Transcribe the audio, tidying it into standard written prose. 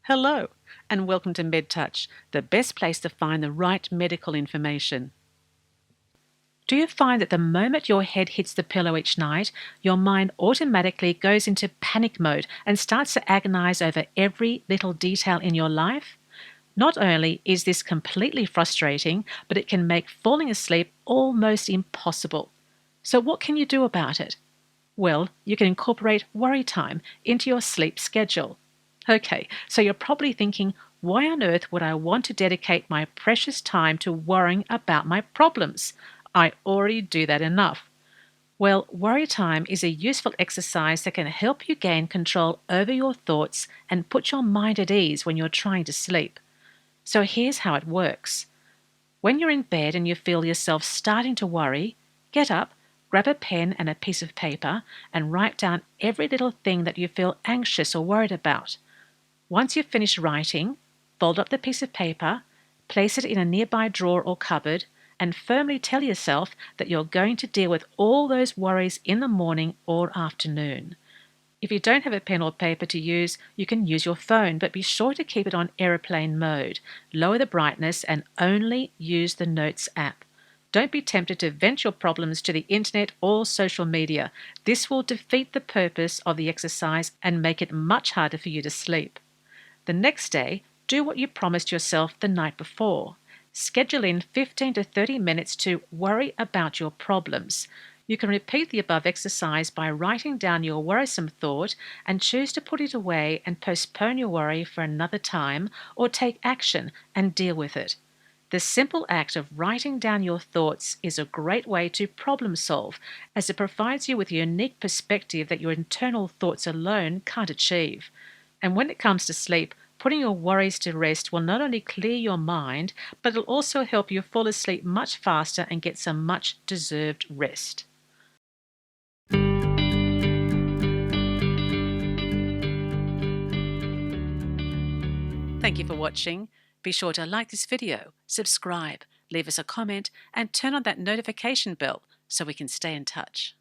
Hello, and welcome to MedTouch, the best place to find the right medical information. Do you find that the moment your head hits the pillow each night, your mind automatically goes into panic mode and starts to agonize over every little detail in your life? Not only is this completely frustrating, but it can make falling asleep almost impossible. So, what can you do about it? Well, you can incorporate worry time into your sleep schedule. Okay, so you're probably thinking, why on earth would I want to dedicate my precious time to worrying about my problems? I already do that enough. Well, worry time is a useful exercise that can help you gain control over your thoughts and put your mind at ease when you're trying to sleep. So here's how it works. When you're in bed and you feel yourself starting to worry, get up, grab a pen and a piece of paper, and write down every little thing that you feel anxious or worried about. Once you've finished writing, fold up the piece of paper, place it in a nearby drawer or cupboard, and firmly tell yourself that you're going to deal with all those worries in the morning or afternoon. If you don't have a pen or paper to use, you can use your phone, but be sure to keep it on airplane mode. Lower the brightness and only use the Notes app. Don't be tempted to vent your problems to the internet or social media. This will defeat the purpose of the exercise and make it much harder for you to sleep. The next day, do what you promised yourself the night before. Schedule in 15 to 30 minutes to worry about your problems. You can repeat the above exercise by writing down your worrisome thought and choose to put it away and postpone your worry for another time or take action and deal with it. The simple act of writing down your thoughts is a great way to problem solve, as it provides you with a unique perspective that your internal thoughts alone can't achieve. And when it comes to sleep, putting your worries to rest will not only clear your mind, but it'll also help you fall asleep much faster and get some much deserved rest. Thank you for watching. Be sure to like this video, subscribe, leave us a comment, and turn on that notification bell so we can stay in touch.